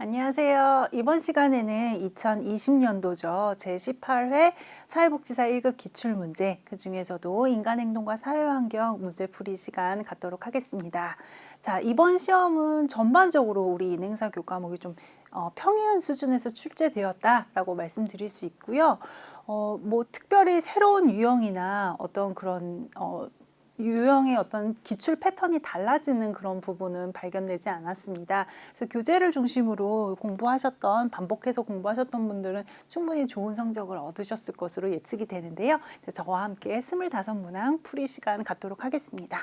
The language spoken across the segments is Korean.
안녕하세요. 이번 시간에는 2020년도죠. 제18회 사회복지사 1급 기출문제, 그 중에서도 인간행동과 사회환경 문제풀이 시간 갖도록 하겠습니다. 자, 이번 시험은 전반적으로 우리 인행사 교과목이 좀 평이한 수준에서 출제되었다라고 말씀드릴 수 있고요. 뭐 특별히 새로운 유형이나 어떤 그런 유형의 어떤 기출 패턴이 달라지는 그런 부분은 발견되지 않았습니다. 그래서 교재를 중심으로 공부하셨던, 반복해서 공부하셨던 분들은 충분히 좋은 성적을 얻으셨을 것으로 예측이 되는데요. 저와 함께 25문항 풀이 시간 갖도록 하겠습니다.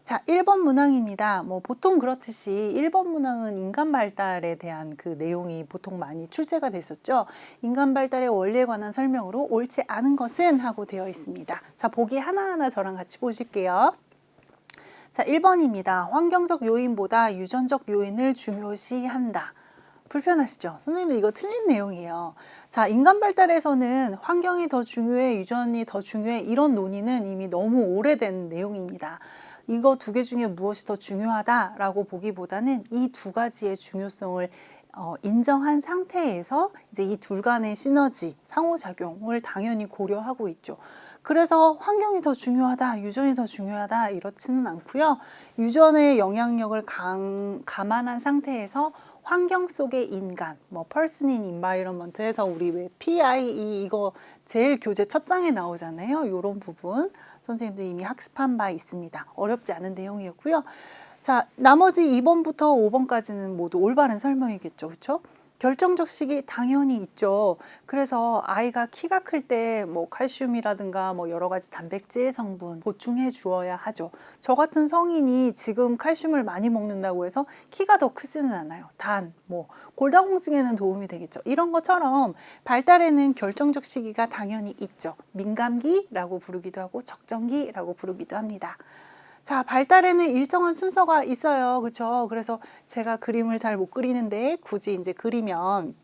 자, 1번 문항입니다. 뭐 보통 그렇듯이 1번 문항은 인간 발달에 대한 그 내용이 보통 많이 출제가 됐었죠. 인간 발달의 원리에 관한 설명으로 옳지 않은 것은 하고 되어 있습니다. 자, 보기 하나하나 저랑 같이 보실게요. 자, 1번입니다. 환경적 요인보다 유전적 요인을 중요시한다. 불편하시죠? 선생님들 이거 틀린 내용이에요. 자, 인간 발달에서는 환경이 더 중요해, 유전이 더 중요해, 이런 논의는 이미 너무 오래된 내용입니다. 이거 두 개 중에 무엇이 더 중요하다라고 보기보다는 이 두 가지의 중요성을 인정한 상태에서 이제 이 둘 간의 시너지, 상호작용을 당연히 고려하고 있죠. 그래서 환경이 더 중요하다, 유전이 더 중요하다 이렇지는 않고요. 유전의 영향력을 감안한 상태에서 환경 속의 인간, 뭐 person in environment에서 우리 왜 PIE 이거 제일 교재 첫 장에 나오잖아요. 이런 부분 선생님들 이미 학습한 바 있습니다. 어렵지 않은 내용이었고요. 자, 나머지 2번부터 5번까지는 모두 올바른 설명이겠죠. 그렇죠? 결정적 시기 당연히 있죠. 그래서 아이가 키가 클 때 뭐 칼슘이라든가 뭐 여러 가지 단백질 성분 보충해 주어야 하죠. 저 같은 성인이 지금 칼슘을 많이 먹는다고 해서 키가 더 크지는 않아요. 단, 뭐 골다공증에는 도움이 되겠죠. 이런 것처럼 발달에는 결정적 시기가 당연히 있죠. 민감기라고 부르기도 하고 적정기라고 부르기도 합니다. 자, 발달에는 일정한 순서가 있어요. 그렇죠? 그래서 제가 그림을 잘 못 그리는데 굳이 이제 그리면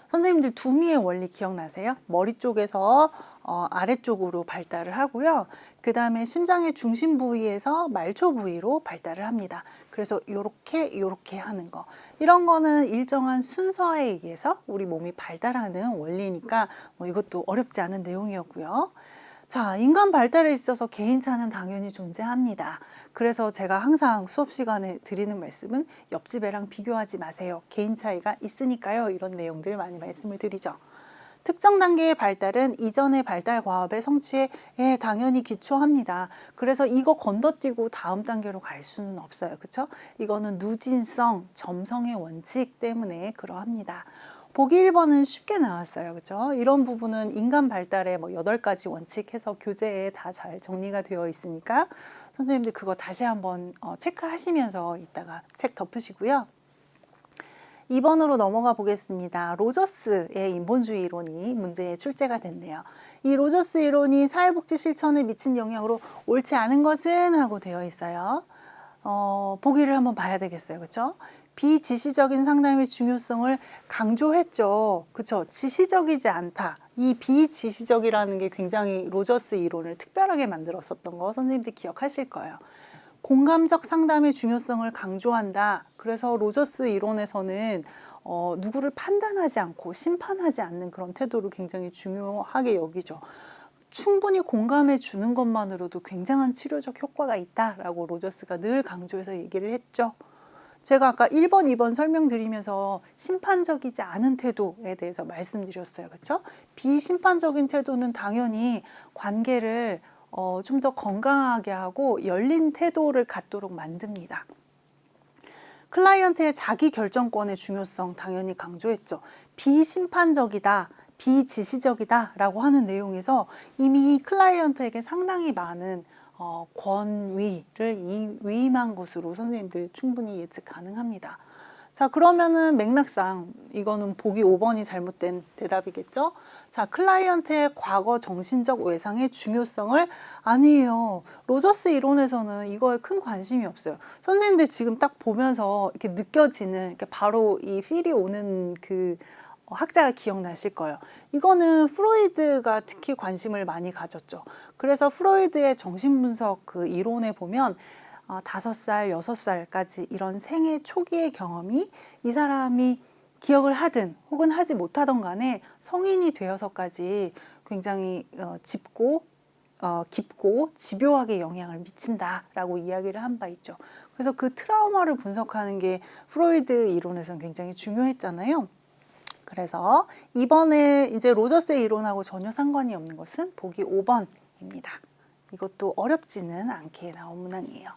선생님들 두미의 원리 기억나세요? 머리 쪽에서 아래쪽으로 발달을 하고요. 그 다음에 심장의 중심 부위에서 말초 부위로 발달을 합니다. 그래서 요렇게 하는 거. 이런 거는 일정한 순서에 의해서 우리 몸이 발달하는 원리니까 뭐 이것도 어렵지 않은 내용이었고요. 자, 인간 발달에 있어서 개인차는 당연히 존재합니다. 그래서 제가 항상 수업 시간에 드리는 말씀은 옆집 애랑 비교하지 마세요. 개인 차이가 있으니까요. 이런 내용들 많이 말씀을 드리죠. 특정 단계의 발달은 이전의 발달 과업의 성취에 당연히 기초합니다. 그래서 이거 건너뛰고 다음 단계로 갈 수는 없어요. 그렇죠? 이거는 누진성, 점성의 원칙 때문에 그러합니다. 보기 1번은 쉽게 나왔어요. 그렇죠? 이런 부분은 인간 발달의 뭐 8가지 원칙 해서 교재에 다 잘 정리가 되어 있으니까 선생님들 그거 다시 한번 체크하시면서 이따가 책 덮으시고요. 2번으로 넘어가 보겠습니다. 로저스의 인본주의 이론이 문제에 출제가 됐네요. 이 로저스 이론이 사회복지 실천에 미친 영향으로 옳지 않은 것은 하고 되어 있어요. 보기를 한번 봐야 되겠어요. 그렇죠? 비지시적인 상담의 중요성을 강조했죠. 그렇죠? 지시적이지 않다. 이 비지시적이라는 게 굉장히 로저스 이론을 특별하게 만들었었던 거 선생님들 기억하실 거예요. 공감적 상담의 중요성을 강조한다. 그래서 로저스 이론에서는 누구를 판단하지 않고 심판하지 않는 그런 태도를 굉장히 중요하게 여기죠. 충분히 공감해 주는 것만으로도 굉장한 치료적 효과가 있다라고 로저스가 늘 강조해서 얘기를 했죠. 제가 아까 1번, 2번 설명드리면서 심판적이지 않은 태도에 대해서 말씀드렸어요. 그렇죠? 비심판적인 태도는 당연히 관계를 좀 더 건강하게 하고 열린 태도를 갖도록 만듭니다. 클라이언트의 자기 결정권의 중요성 당연히 강조했죠. 비심판적이다, 비지시적이다 라고 하는 내용에서 이미 클라이언트에게 상당히 많은 권위를 위임한 것으로 선생님들 충분히 예측 가능합니다. 자, 그러면은 맥락상 이거는 보기 5번이 잘못된 대답이겠죠? 자, 클라이언트의 과거 정신적 외상의 중요성을 아니에요. 로저스 이론에서는 이거에 큰 관심이 없어요. 선생님들 지금 딱 보면서 이렇게 느껴지는 이렇게 바로 이 필이 오는 그 학자가 기억나실 거예요. 이거는 프로이드가 특히 관심을 많이 가졌죠. 그래서 프로이드의 정신분석 그 이론에 보면 5살, 6살까지 이런 생애 초기의 경험이 이 사람이 기억을 하든 혹은 하지 못하던 간에 성인이 되어서까지 굉장히 깊고 집요하게 영향을 미친다라고 이야기를 한 바 있죠. 그래서 그 트라우마를 분석하는 게 프로이드 이론에서는 굉장히 중요했잖아요. 그래서 이번에 이제 로저스의 이론하고 전혀 상관이 없는 것은 보기 5번입니다. 이것도 어렵지는 않게 나온 문항이에요.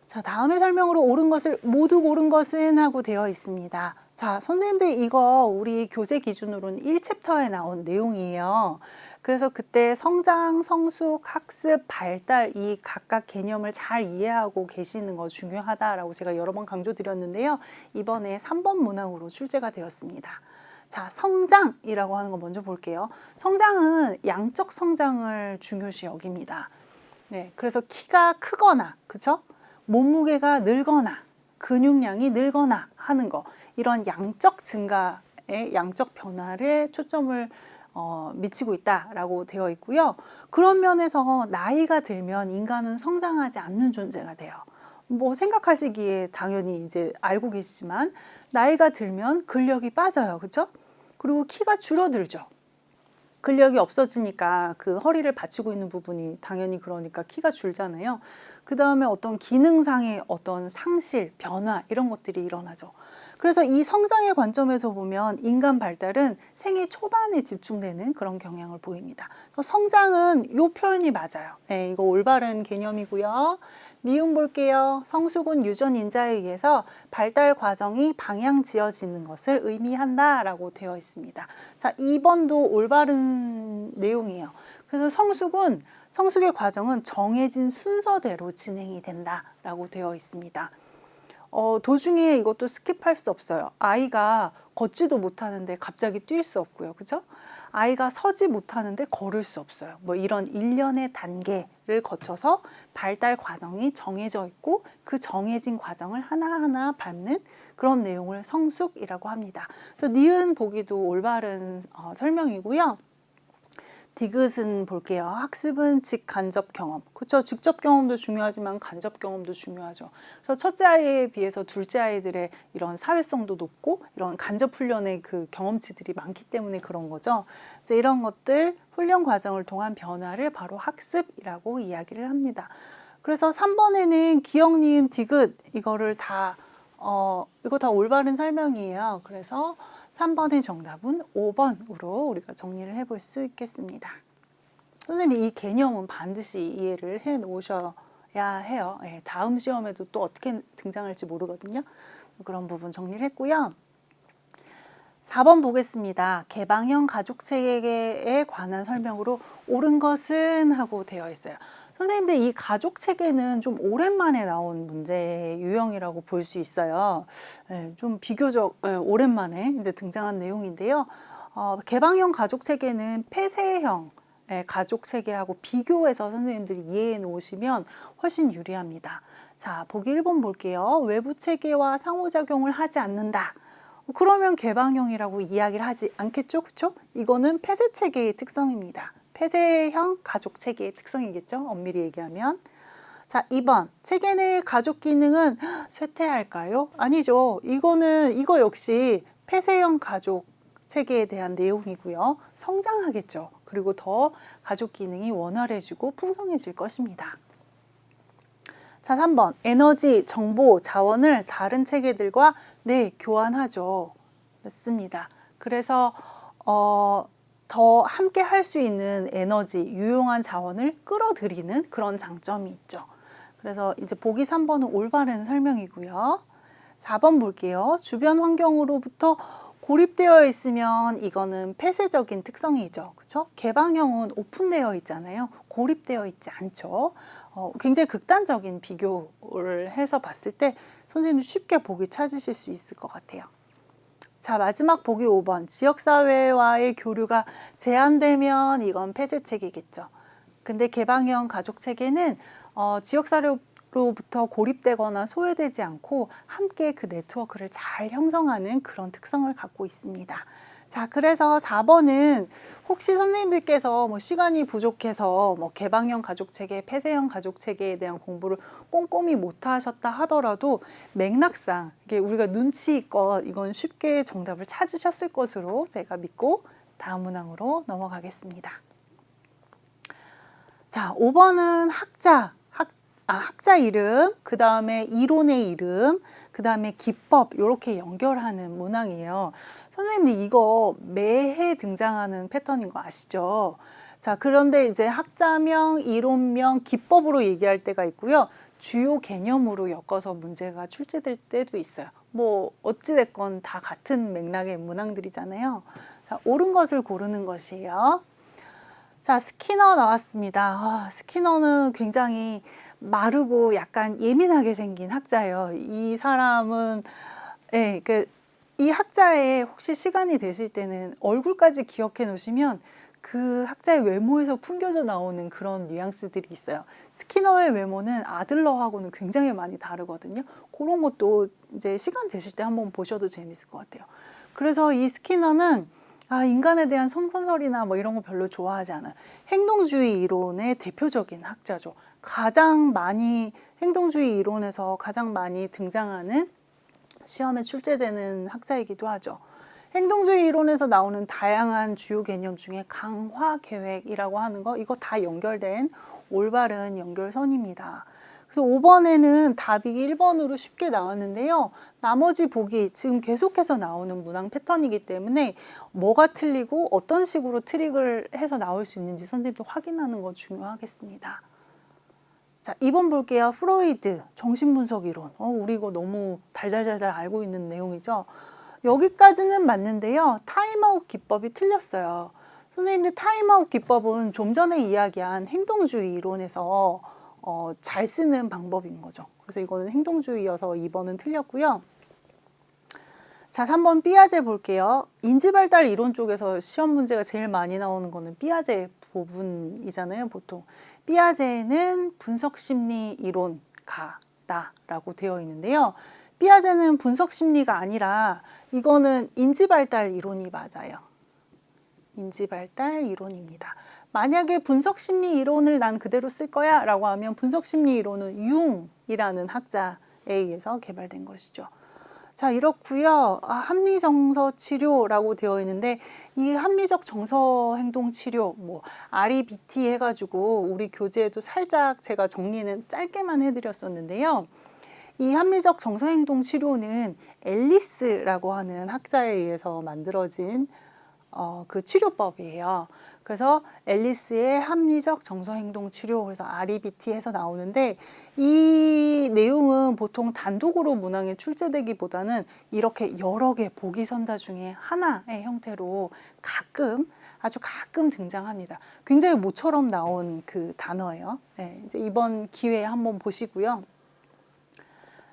자, 다음의 설명으로 옳은 것을 모두 고른 것은 하고 되어 있습니다. 자, 선생님들 이거 우리 교재 기준으로는 1챕터에 나온 내용이에요. 그래서 그때 성장, 성숙, 학습, 발달 이 각각 개념을 잘 이해하고 계시는 거 중요하다라고 제가 여러 번 강조드렸는데요. 이번에 3번 문항으로 출제가 되었습니다. 자, 성장이라고 하는 거 먼저 볼게요. 성장은 양적 성장을 중요시 여깁니다. 네, 그래서 키가 크거나, 그쵸? 몸무게가 늘거나, 근육량이 늘거나 하는 거, 이런 양적 증가의 양적 변화에 초점을 미치고 있다라고 되어 있고요. 그런 면에서 나이가 들면 인간은 성장하지 않는 존재가 돼요. 뭐 생각하시기에 당연히 이제 알고 계시지만 나이가 들면 근력이 빠져요. 그렇죠? 그리고 키가 줄어들죠. 근력이 없어지니까 그 허리를 받치고 있는 부분이 당연히 그러니까 키가 줄잖아요. 그 다음에 어떤 기능상의 어떤 상실, 변화 이런 것들이 일어나죠. 그래서 이 성장의 관점에서 보면 인간 발달은 생애 초반에 집중되는 그런 경향을 보입니다. 성장은 이 표현이 맞아요. 네, 이거 올바른 개념이고요. 미음 볼게요. 성숙은 유전인자에 의해서 발달 과정이 방향 지어지는 것을 의미한다라고 되어 있습니다. 자, 2번도 올바른 내용이에요. 그래서 성숙의 과정은 정해진 순서대로 진행이 된다라고 되어 있습니다. 도중에 이것도 스킵할 수 없어요. 아이가 걷지도 못하는데 갑자기 뛸 수 없고요. 그죠? 아이가 서지 못하는데 걸을 수 없어요. 뭐 이런 일련의 단계를 거쳐서 발달 과정이 정해져 있고 그 정해진 과정을 하나하나 밟는 그런 내용을 성숙이라고 합니다. 그래서 니은 보기도 올바른 설명이고요. 디귿은 볼게요. 학습은 직간접 경험. 그렇죠? 직접 경험도 중요하지만 간접 경험도 중요하죠. 그래서 첫째 아이에 비해서 둘째 아이들의 이런 사회성도 높고 이런 간접 훈련의 그 경험치들이 많기 때문에 그런 거죠. 이제 이런 것들 훈련 과정을 통한 변화를 바로 학습이라고 이야기를 합니다. 그래서 3번에는 기억, 니은, 디귿 이거를 다 이거 다 올바른 설명이에요. 그래서 3번의 정답은 5번으로 우리가 정리를 해볼 수 있겠습니다. 선생님 이 개념은 반드시 이해를 해 놓으셔야 해요. 네, 다음 시험에도 또 어떻게 등장할지 모르거든요. 그런 부분 정리를 했고요. 4번 보겠습니다. 개방형 가족체계에 관한 설명으로 옳은 것은 하고 되어 있어요. 선생님들 이 가족체계는 좀 오랜만에 나온 문제 유형이라고 볼 수 있어요. 좀 비교적 오랜만에 이제 등장한 내용인데요. 개방형 가족체계는 폐쇄형 가족체계하고 비교해서 선생님들이 이해해 놓으시면 훨씬 유리합니다. 자, 보기 1번 볼게요. 외부 체계와 상호작용을 하지 않는다. 그러면 개방형이라고 이야기를 하지 않겠죠? 그렇죠? 이거는 폐쇄 체계의 특성입니다. 폐쇄형 가족 체계의 특성이겠죠? 엄밀히 얘기하면. 자, 2번. 체계 내 가족 기능은 쇠퇴할까요? 아니죠. 이거 역시 폐쇄형 가족 체계에 대한 내용이고요. 성장하겠죠. 그리고 더 가족 기능이 원활해지고 풍성해질 것입니다. 자, 3번. 에너지, 정보, 자원을 다른 체계들과 교환하죠. 맞습니다. 그래서 더 함께 할 수 있는 에너지, 유용한 자원을 끌어들이는 그런 장점이 있죠. 그래서 이제 보기 3번은 올바른 설명이고요. 4번 볼게요. 주변 환경으로부터 고립되어 있으면 이거는 폐쇄적인 특성이죠. 그렇죠? 개방형은 오픈되어 있잖아요. 고립되어 있지 않죠. 굉장히 극단적인 비교를 해서 봤을 때 선생님 쉽게 보기 찾으실 수 있을 것 같아요. 자, 마지막 보기 5번. 지역사회와의 교류가 제한되면 이건 폐쇄체계겠죠. 근데 개방형 가족체계는 로부터 고립되거나 소외되지 않고 함께 그 네트워크를 잘 형성하는 그런 특성을 갖고 있습니다. 자, 그래서 4번은 혹시 선생님들께서 뭐 시간이 부족해서 뭐 개방형 가족체계, 폐쇄형 가족체계에 대한 공부를 꼼꼼히 못 하셨다 하더라도 맥락상 이게 우리가 눈치껏 이건 쉽게 정답을 찾으셨을 것으로 제가 믿고 다음 문항으로 넘어가겠습니다. 자, 5번은 학자 이름, 그 다음에 이론의 이름, 그 다음에 기법 이렇게 연결하는 문항이에요. 선생님들 이거 매해 등장하는 패턴인 거 아시죠? 자, 그런데 이제 학자명, 이론명, 기법으로 얘기할 때가 있고요. 주요 개념으로 엮어서 문제가 출제될 때도 있어요. 뭐 어찌됐건 다 같은 맥락의 문항들이잖아요. 자, 옳은 것을 고르는 것이에요. 자, 스키너 나왔습니다. 스키너는 굉장히 마르고 약간 예민하게 생긴 학자예요. 이 사람은 이 학자의 혹시 시간이 되실 때는 얼굴까지 기억해 놓으시면 그 학자의 외모에서 풍겨져 나오는 그런 뉘앙스들이 있어요. 스키너의 외모는 아들러하고는 굉장히 많이 다르거든요. 그런 것도 이제 시간 되실 때 한번 보셔도 재밌을 것 같아요. 그래서 이 스키너는 인간에 대한 성선설이나 뭐 이런 거 별로 좋아하지 않아요. 행동주의 이론의 대표적인 학자죠. 행동주의 이론에서 가장 많이 등장하는 시험에 출제되는 학자이기도 하죠. 행동주의 이론에서 나오는 다양한 주요 개념 중에 강화 계획이라고 하는 거, 이거 다 연결된 올바른 연결선입니다. 그래서 5번에는 답이 1번으로 쉽게 나왔는데요. 나머지 보기 지금 계속해서 나오는 문항 패턴이기 때문에 뭐가 틀리고 어떤 식으로 트릭을 해서 나올 수 있는지 선생님도 확인하는 거 중요하겠습니다. 자, 2번 볼게요. 프로이드, 정신분석 이론. 우리 이거 너무 달달달달 알고 있는 내용이죠. 여기까지는 맞는데요. 타임아웃 기법이 틀렸어요. 선생님들 타임아웃 기법은 좀 전에 이야기한 행동주의 이론에서 잘 쓰는 방법인 거죠. 그래서 이거는 행동주의여서 2번은 틀렸고요. 자, 3번 삐아제 볼게요. 인지발달 이론 쪽에서 시험 문제가 제일 많이 나오는 거는 삐아제 부분이잖아요, 보통. 삐아제는 분석심리 이론가다라고 되어 있는데요. 삐아제는 분석심리가 아니라 이거는 인지발달 이론이 맞아요. 인지발달 이론입니다. 만약에 분석심리 이론을 난 그대로 쓸 거야 라고 하면 분석심리 이론은 융이라는 학자에 의해서 개발된 것이죠. 자, 이렇고요. 합리정서 치료라고 되어 있는데 이 합리적 정서 행동 치료 뭐 REBT 해가지고 우리 교재에도 살짝 제가 정리는 짧게만 해드렸었는데요. 이 합리적 정서 행동 치료는 앨리스라고 하는 학자에 의해서 만들어진 그 치료법이에요. 그래서 앨리스의 합리적 정서행동 치료, 그래서 REBT에서 나오는데 이 내용은 보통 단독으로 문항에 출제되기보다는 이렇게 여러 개 보기 선다 중에 하나의 형태로 아주 가끔 등장합니다. 굉장히 모처럼 나온 그 단어예요. 네, 이제 이번 기회에 한번 보시고요.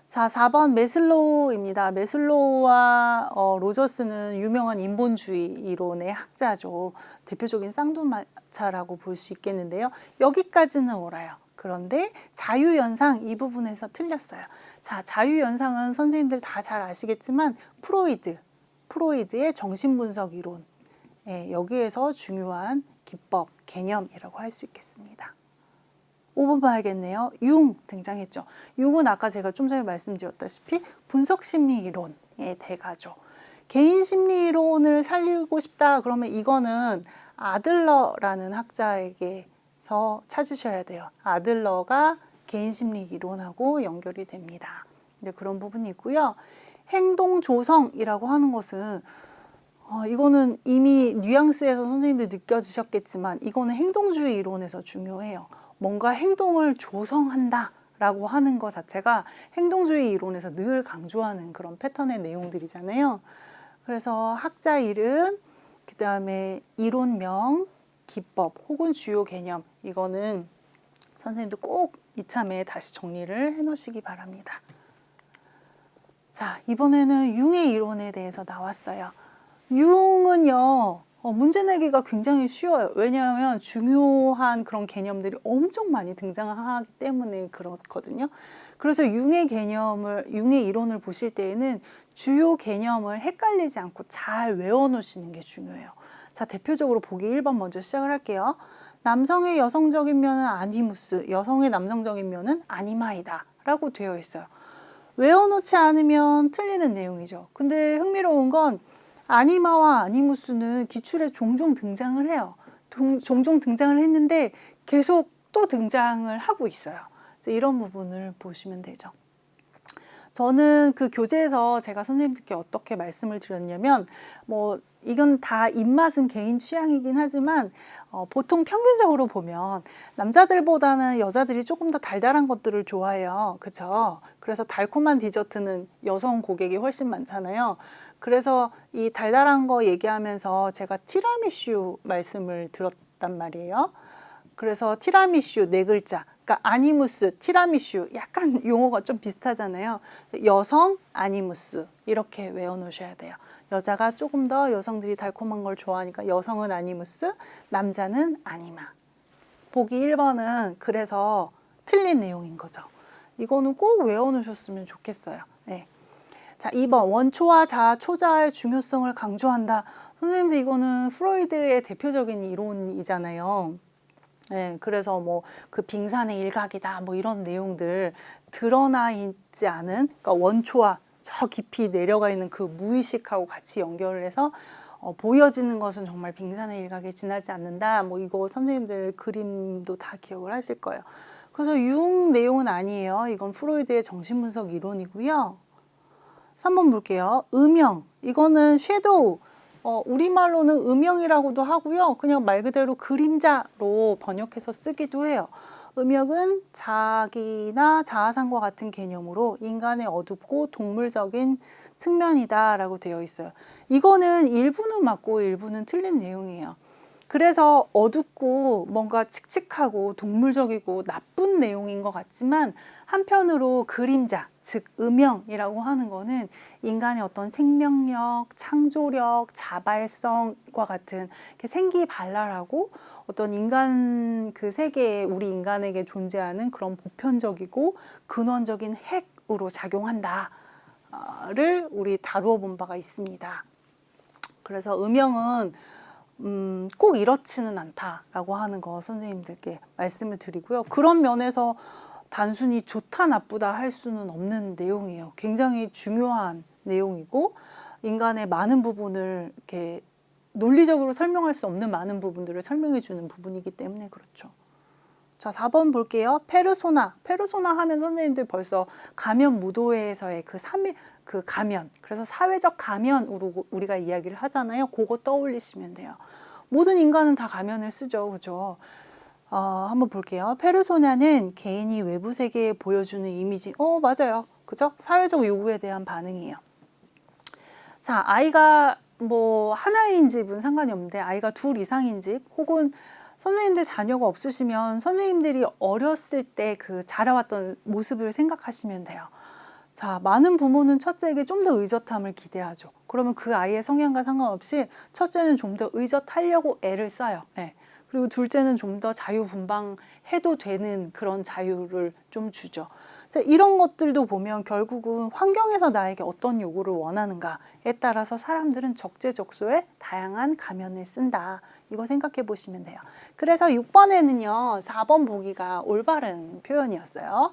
자, 4번 메슬로우입니다. 메슬로우와 로저스는 유명한 인본주의 이론의 학자죠. 대표적인 쌍두마차라고 볼 수 있겠는데요. 여기까지는 옳아요. 그런데 자유연상 이 부분에서 틀렸어요. 자, 자유연상은 선생님들 다 잘 아시겠지만 프로이드의 정신분석 이론, 여기에서 중요한 기법, 개념이라고 할 수 있겠습니다. 5번 봐야겠네요. 융 등장했죠. 융은 아까 제가 좀 전에 말씀드렸다시피 분석심리 이론의 대가죠. 개인심리 이론을 살리고 싶다 그러면 이거는 아들러라는 학자에게서 찾으셔야 돼요. 아들러가 개인심리 이론하고 연결이 됩니다. 네, 그런 부분이 있고요. 행동조성이라고 하는 것은 이거는 이미 뉘앙스에서 선생님들 느껴지셨겠지만 이거는 행동주의 이론에서 중요해요. 뭔가 행동을 조성한다 라고 하는 것 자체가 행동주의 이론에서 늘 강조하는 그런 패턴의 내용들이잖아요. 그래서 학자 이름, 그 다음에 이론명, 기법 혹은 주요 개념, 이거는 선생님도 꼭 이참에 다시 정리를 해 놓으시기 바랍니다. 자, 이번에는 융의 이론에 대해서 나왔어요. 융은요, 문제 내기가 굉장히 쉬워요. 왜냐하면 중요한 그런 개념들이 엄청 많이 등장하기 때문에 그렇거든요. 그래서 융의 이론을 보실 때에는 주요 개념을 헷갈리지 않고 잘 외워놓으시는 게 중요해요. 자, 대표적으로 보기 1번 먼저 시작을 할게요. 남성의 여성적인 면은 아니무스, 여성의 남성적인 면은 아니마이다 라고 되어 있어요. 외워놓지 않으면 틀리는 내용이죠. 근데 흥미로운 건 아니마와 아니무스는 기출에 종종 등장을 해요. 종종 등장을 했는데 계속 또 등장을 하고 있어요. 이런 부분을 보시면 되죠. 저는 그 교재에서 제가 선생님들께 어떻게 말씀을 드렸냐면 이건 다 입맛은 개인 취향이긴 하지만 보통 평균적으로 보면 남자들보다는 여자들이 조금 더 달달한 것들을 좋아해요. 그쵸? 그래서 달콤한 디저트는 여성 고객이 훨씬 많잖아요. 그래서 이 달달한 거 얘기하면서 제가 티라미슈 말씀을 들었단 말이에요. 그래서 티라미슈 4글자, 그러니까 아니무스, 티라미슈 약간 용어가 좀 비슷하잖아요. 여성 아니무스 이렇게 외워놓으셔야 돼요. 여자가 조금 더 여성들이 달콤한 걸 좋아하니까 여성은 아니무스, 남자는 아니마. 보기 1번은 그래서 틀린 내용인 거죠. 이거는 꼭 외워놓으셨으면 좋겠어요. 네. 자, 2번 원초와 자아, 초자아의 중요성을 강조한다. 선생님들 이거는 프로이드의 대표적인 이론이잖아요. 네, 그래서 그 빙산의 일각이다 이런 내용들 드러나 있지 않은, 그러니까 원초와 저 깊이 내려가 있는 그 무의식하고 같이 연결을 해서 보여지는 것은 정말 빙산의 일각에 지나지 않는다. 이거 선생님들 그림도 다 기억을 하실 거예요. 그래서 융 내용은 아니에요. 이건 프로이드의 정신분석 이론이고요. 3번 볼게요. 음영, 이거는 섀도우. 우리말로는 음영이라고도 하고요. 그냥 말 그대로 그림자로 번역해서 쓰기도 해요. 음영은 자기나 자아상과 같은 개념으로 인간의 어둡고 동물적인 측면이다 라고 되어 있어요. 이거는 일부는 맞고 일부는 틀린 내용이에요. 그래서 어둡고 뭔가 칙칙하고 동물적이고 나쁜 내용인 것 같지만 한편으로 그림자, 즉 음영이라고 하는 거는 인간의 어떤 생명력, 창조력, 자발성과 같은 생기발랄하고 어떤 인간 그 세계에 우리 인간에게 존재하는 그런 보편적이고 근원적인 핵으로 작용한다를 우리 다루어 본 바가 있습니다. 그래서 음영은 꼭 이렇지는 않다라고 하는 거 선생님들께 말씀을 드리고요. 그런 면에서 단순히 좋다 나쁘다 할 수는 없는 내용이에요. 굉장히 중요한 내용이고 인간의 많은 부분을 이렇게 논리적으로 설명할 수 없는 많은 부분들을 설명해 주는 부분이기 때문에 그렇죠. 자, 4번 볼게요. 페르소나. 페르소나 하면 선생님들 벌써 가면 무도회에서의 그 가면. 그래서 사회적 가면으로 우리가 이야기를 하잖아요. 그거 떠올리시면 돼요. 모든 인간은 다 가면을 쓰죠. 그죠? 한번 볼게요. 페르소나는 개인이 외부 세계에 보여주는 이미지. 맞아요. 그죠? 사회적 요구에 대한 반응이에요. 자, 아이가 하나인 집은 상관이 없는데 아이가 둘 이상인 집 혹은 선생님들 자녀가 없으시면 선생님들이 어렸을 때 그 자라왔던 모습을 생각하시면 돼요. 자, 많은 부모는 첫째에게 좀 더 의젓함을 기대하죠. 그러면 그 아이의 성향과 상관없이 첫째는 좀 더 의젓하려고 애를 써요. 네. 그리고 둘째는 좀 더 자유분방해도 되는 그런 자유를 좀 주죠. 자, 이런 것들도 보면 결국은 환경에서 나에게 어떤 요구를 원하는가에 따라서 사람들은 적재적소에 다양한 가면을 쓴다. 이거 생각해 보시면 돼요. 그래서 6번에는요. 4번 보기가 올바른 표현이었어요.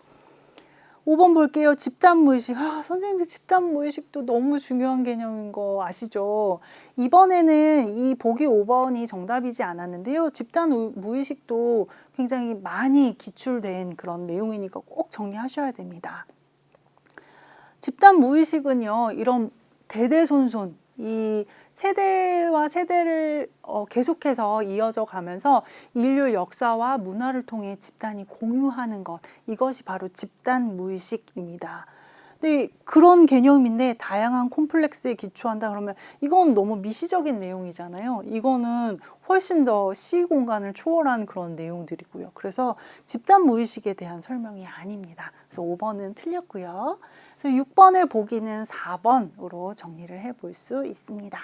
5번 볼게요. 집단무의식. 선생님들 집단무의식도 너무 중요한 개념인 거 아시죠? 이번에는 이 보기 5번이 정답이지 않았는데요. 집단무의식도 굉장히 많이 기출된 그런 내용이니까 꼭 정리하셔야 됩니다. 집단무의식은요. 이런 대대손손 이 세대와 세대를 계속해서 이어져 가면서 인류 역사와 문화를 통해 집단이 공유하는 것, 이것이 바로 집단 무의식입니다. 근데 그런 개념인데 다양한 콤플렉스에 기초한다 그러면 이건 너무 미시적인 내용이잖아요. 이거는 훨씬 더 시공간을 초월한 그런 내용들이고요. 그래서 집단 무의식에 대한 설명이 아닙니다. 그래서 5번은 틀렸고요. 그래서 6번의 보기는 4번으로 정리를 해볼 수 있습니다.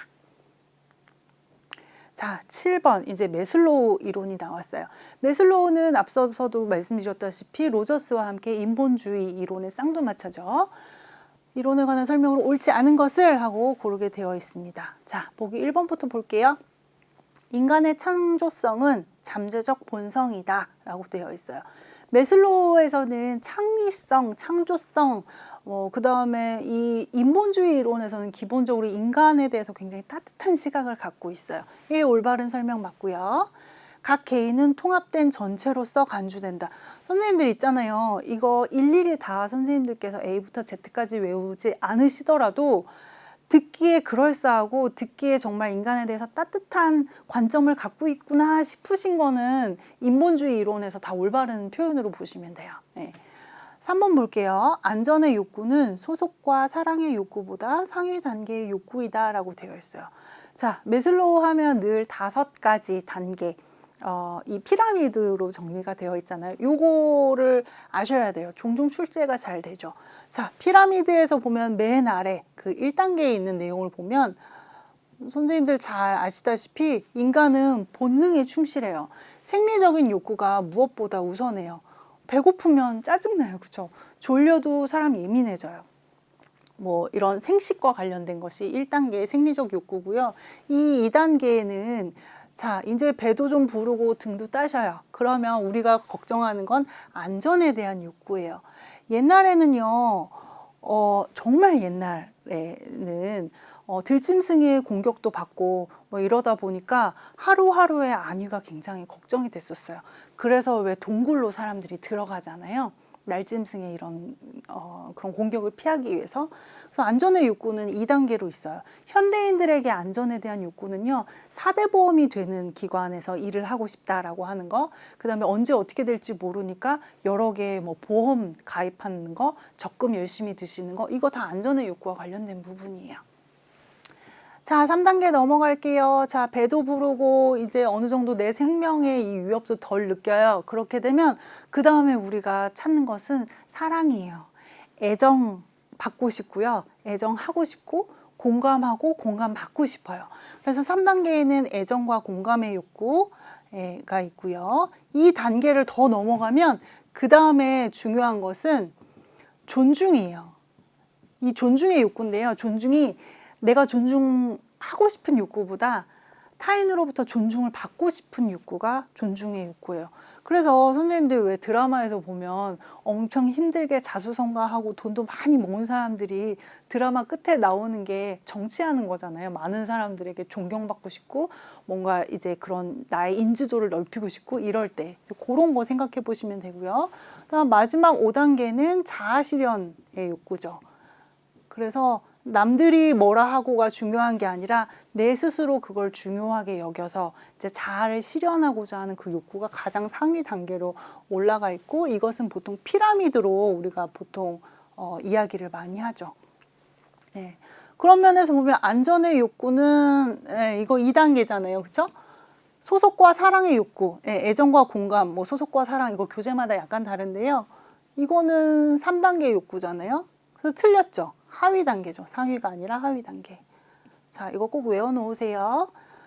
자, 7번 이제 매슬로우 이론이 나왔어요. 매슬로우는 앞서서도 말씀드렸다시피 로저스와 함께 인본주의 이론의 쌍두마차죠. 이론에 관한 설명으로 옳지 않은 것을 하고 고르게 되어 있습니다. 자, 보기 1번부터 볼게요. 인간의 창조성은 잠재적 본성이다 라고 되어 있어요. 매슬로우에서는 창의성, 창조성, 그 다음에 이 인본주의 이론에서는 기본적으로 인간에 대해서 굉장히 따뜻한 시각을 갖고 있어요. 이게 올바른 설명 맞고요. 각 개인은 통합된 전체로서 간주된다. 선생님들 있잖아요. 이거 일일이 다 선생님들께서 A부터 Z까지 외우지 않으시더라도 듣기에 그럴싸하고 듣기에 정말 인간에 대해서 따뜻한 관점을 갖고 있구나 싶으신 거는 인본주의 이론에서 다 올바른 표현으로 보시면 돼요. 네. 3번 볼게요. 안전의 욕구는 소속과 사랑의 욕구보다 상위 단계의 욕구이다 라고 되어 있어요. 자, 매슬로우 하면 늘 5가지 단계, 이 피라미드로 정리가 되어 있잖아요. 요거를 아셔야 돼요. 종종 출제가 잘 되죠. 자, 피라미드에서 보면 맨 아래 그 1단계에 있는 내용을 보면 선생님들 잘 아시다시피 인간은 본능에 충실해요. 생리적인 욕구가 무엇보다 우선해요. 배고프면 짜증나요. 그렇죠? 졸려도 사람 예민해져요. 뭐 이런 생식과 관련된 것이 1단계의 생리적 욕구고요. 이 2단계에는 자, 이제 배도 좀 부르고 등도 따셔요. 그러면 우리가 걱정하는 건 안전에 대한 욕구예요. 옛날에는요, 정말 옛날에는 들짐승의 공격도 받고 뭐 이러다 보니까 하루하루의 안위가 굉장히 걱정이 됐었어요. 그래서 왜 동굴로 사람들이 들어가잖아요. 날짐승의 이런 그런 공격을 피하기 위해서. 그래서 안전의 욕구는 2단계로 있어요. 현대인들에게 안전에 대한 욕구는요, 4대 보험이 되는 기관에서 일을 하고 싶다라고 하는 거, 그 다음에 언제 어떻게 될지 모르니까 여러 개의 뭐 보험 가입하는 거, 적금 열심히 드시는 거, 이거 다 안전의 욕구와 관련된 부분이에요. 자, 3단계 넘어갈게요. 자, 배도 부르고 이제 어느 정도 내 생명의 이 위협도 덜 느껴요. 그렇게 되면 그 다음에 우리가 찾는 것은 사랑이에요. 애정 받고 싶고요. 애정하고 싶고 공감하고 공감받고 싶어요. 그래서 3단계에는 애정과 공감의 욕구가 있고요. 이 단계를 더 넘어가면 그 다음에 중요한 것은 존중이에요. 이 존중의 욕구인데요. 존중이 내가 존중하고 싶은 욕구보다 타인으로부터 존중을 받고 싶은 욕구가 존중의 욕구예요. 그래서 선생님들 왜 드라마에서 보면 엄청 힘들게 자수성가하고 돈도 많이 모은 사람들이 드라마 끝에 나오는 게 정치하는 거잖아요. 많은 사람들에게 존경받고 싶고 뭔가 이제 그런 나의 인지도를 넓히고 싶고 이럴 때 그런 거 생각해 보시면 되고요. 그다음 마지막 5단계는 자아실현의 욕구죠. 그래서 남들이 뭐라 하고가 중요한 게 아니라 내 스스로 그걸 중요하게 여겨서 이제 자아를 실현하고자 하는 그 욕구가 가장 상위 단계로 올라가 있고, 이것은 보통 피라미드로 우리가 보통 이야기를 많이 하죠. 네. 그런 면에서 보면 안전의 욕구는 이거 2단계잖아요. 그렇죠? 소속과 사랑의 욕구, 애정과 공감, 뭐 소속과 사랑 이거 교재마다 약간 다른데요. 이거는 3단계 욕구잖아요. 그래서 틀렸죠. 하위 단계죠. 상위가 아니라 하위 단계. 자, 이거 꼭 외워놓으세요.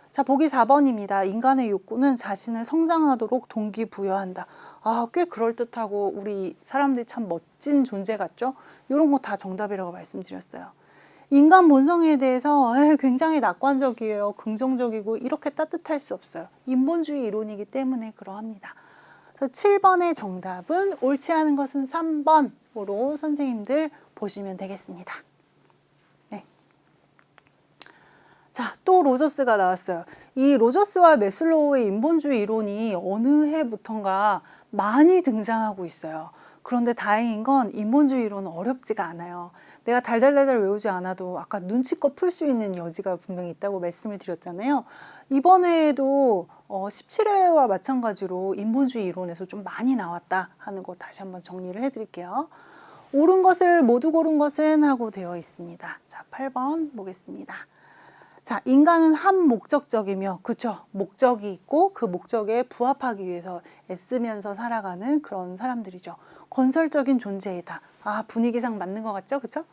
자, 보기 4번입니다. 인간의 욕구는 자신을 성장하도록 동기부여한다. 아, 꽤 그럴듯하고 우리 사람들이 참 멋진 존재 같죠? 이런 거 다 정답이라고 말씀드렸어요. 인간 본성에 대해서 굉장히 낙관적이에요. 긍정적이고 이렇게 따뜻할 수 없어요. 인본주의 이론이기 때문에 그러합니다. 그래서 7번의 정답은 옳지 않은 것은 3번으로 선생님들 보시면 되겠습니다. 네. 자, 또 로저스가 나왔어요. 이 로저스와 매슬로우의 인본주의 이론이 어느 해부턴가 많이 등장하고 있어요. 그런데 다행인 건 인본주의 이론은 어렵지가 않아요. 내가 달달달달 외우지 않아도 아까 눈치껏 풀 수 있는 여지가 분명히 있다고 말씀을 드렸잖아요. 이번 해에도 17회와 마찬가지로 인본주의 이론에서 좀 많이 나왔다 하는 거 다시 한번 정리를 해드릴게요. 옳은 것을 모두 고른 것은 하고 되어 있습니다. 자, 8번 보겠습니다. 자, 인간은 한 목적적이며, 그렇죠? 목적이 있고 그 목적에 부합하기 위해서 애쓰면서 살아가는 그런 사람들이죠. 건설적인 존재이다. 아, 분위기상 맞는 것 같죠? 그렇죠?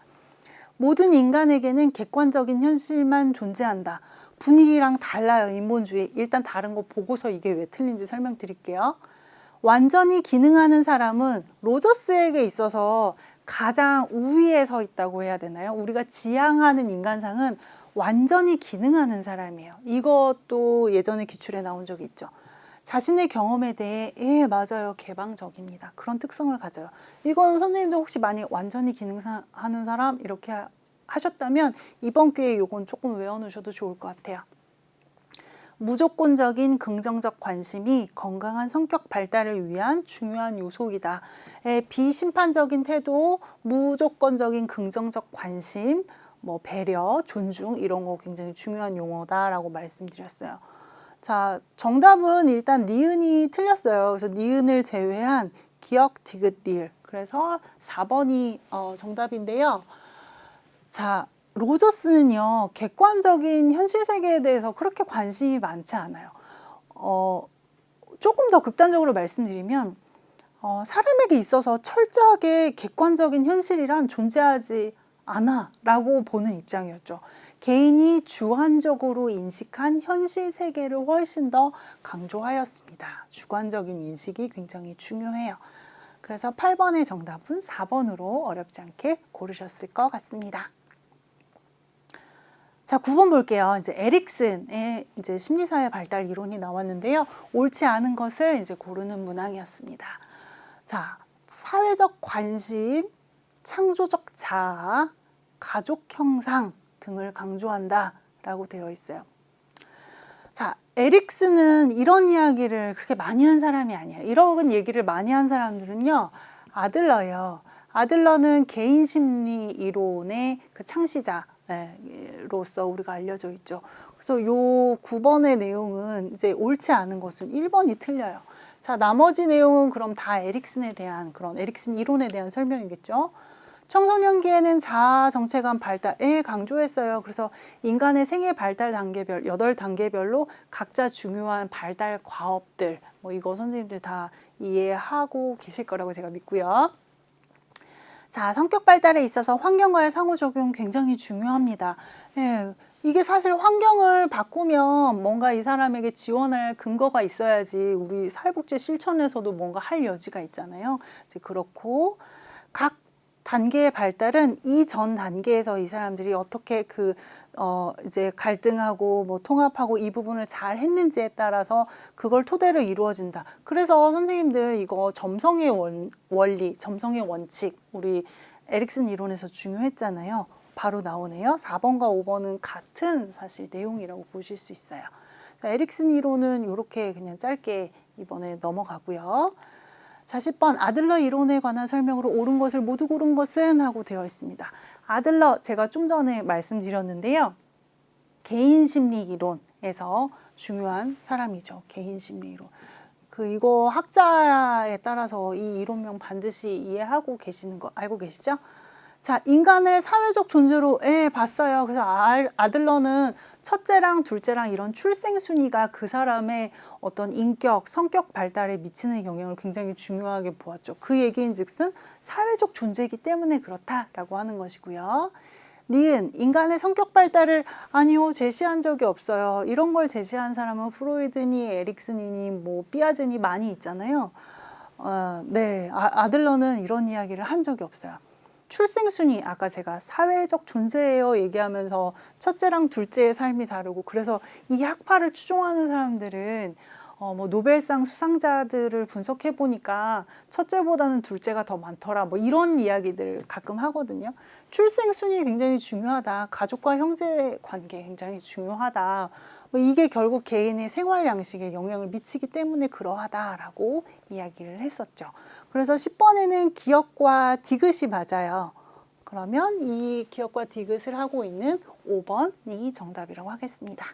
모든 인간에게는 객관적인 현실만 존재한다. 분위기랑 달라요. 인본주의. 일단 다른 거 보고서 이게 왜 틀린지 설명드릴게요. 완전히 기능하는 사람은 로저스에게 있어서 가장 우위에 서 있다고 해야 되나요? 우리가 지향하는 인간상은 완전히 기능하는 사람이에요. 이것도 예전에 기출에 나온 적이 있죠. 자신의 경험에 대해 맞아요. 개방적입니다. 그런 특성을 가져요. 이건 선생님도 혹시 많이 완전히 기능하는 사람 이렇게 하셨다면 이번 기회에 이건 조금 외워놓으셔도 좋을 것 같아요. 무조건적인 긍정적 관심이 건강한 성격 발달을 위한 중요한 요소이다. 비심판적인 태도, 무조건적인 긍정적 관심, 뭐 배려, 존중 이런 거 굉장히 중요한 용어다라고 말씀드렸어요. 자, 정답은 일단 니은이 틀렸어요. 그래서 니은을 제외한 기억, 디귿, 리을. 그래서 4번이 정답인데요. 자, 로저스는요, 객관적인 현실 세계에 대해서 그렇게 관심이 많지 않아요. 조금 더 극단적으로 말씀드리면, 사람에게 있어서 철저하게 객관적인 현실이란 존재하지 않아 라고 보는 입장이었죠. 개인이 주관적으로 인식한 현실 세계를 훨씬 더 강조하였습니다. 주관적인 인식이 굉장히 중요해요. 그래서 8번의 정답은 4번으로 어렵지 않게 고르셨을 것 같습니다. 자, 9번 볼게요. 이제 에릭슨의 이제 심리사회 발달 이론이 나왔는데요. 옳지 않은 것을 이제 고르는 문항이었습니다. 자, 사회적 관심, 창조적 자아, 가족 형상 등을 강조한다라고 되어 있어요. 자, 에릭슨은 이런 이야기를 그렇게 많이 한 사람이 아니에요. 이런 얘기를 많이 한 사람들은요, 아들러예요. 아들러는 개인 심리 이론의 그 창시자. 로서 우리가 알려져 있죠. 그래서 요 9번의 내용은 이제 옳지 않은 것은 1번이 틀려요. 자, 나머지 내용은 그럼 다 에릭슨에 대한 그런 에릭슨 이론에 대한 설명이겠죠. 청소년기에는 자아 정체감 발달에 강조했어요. 그래서 인간의 생애 발달 단계별 8단계별로 각자 중요한 발달 과업들 뭐 이거 선생님들 다 이해하고 계실 거라고 제가 믿고요. 자, 성격 발달에 있어서 환경과의 상호작용 굉장히 중요합니다. 이게 사실 환경을 바꾸면 뭔가 이 사람에게 지원할 근거가 있어야지 우리 사회복지 실천에서도 뭔가 할 여지가 있잖아요. 이제 그렇고 각 단계의 발달은 이전 단계에서 이 사람들이 어떻게 이제 갈등하고 뭐 통합하고 이 부분을 잘 했는지에 따라서 그걸 토대로 이루어진다. 그래서 선생님들 이거 점성의 원리, 점성의 원칙, 우리 에릭슨 이론에서 중요했잖아요. 바로 나오네요. 4번과 5번은 같은 사실 내용이라고 보실 수 있어요. 에릭슨 이론은 이렇게 그냥 짧게 이번에 넘어가고요. 자, 10번 아들러 이론에 관한 설명으로 옳은 것을 모두 고른 것은 하고 되어 있습니다. 아들러 제가 좀 전에 말씀드렸는데요. 개인 심리 이론에서 중요한 사람이죠. 개인 심리 이론. 이거 학자에 따라서 이 이론명 반드시 이해하고 계시는 거 알고 계시죠? 자, 인간을 사회적 존재로 봤어요. 그래서 아들러는 첫째랑 둘째랑 이런 출생 순위가 그 사람의 어떤 인격, 성격 발달에 미치는 영향을 굉장히 중요하게 보았죠. 그 얘기인즉슨 사회적 존재이기 때문에 그렇다라고 하는 것이고요. 니은 인간의 성격 발달을 아니요 제시한 적이 없어요. 이런 걸 제시한 사람은 프로이드니 에릭슨이니 뭐 삐아제니 많이 있잖아요. 네, 아들러는 이런 이야기를 한 적이 없어요. 출생순위 아까 제가 사회적 존재예요 얘기하면서 첫째랑 둘째의 삶이 다르고 그래서 이 학파를 추종하는 사람들은 뭐 노벨상 수상자들을 분석해 보니까 첫째보다는 둘째가 더 많더라 뭐 이런 이야기들 가끔 하거든요. 출생 순위 굉장히 중요하다. 가족과 형제 관계 굉장히 중요하다. 뭐 이게 결국 개인의 생활 양식에 영향을 미치기 때문에 그러하다라고 이야기를 했었죠. 그래서 10번에는 기억과 디귿이 맞아요. 그러면 이 기억과 디귿을 하고 있는 5번이 정답이라고 하겠습니다.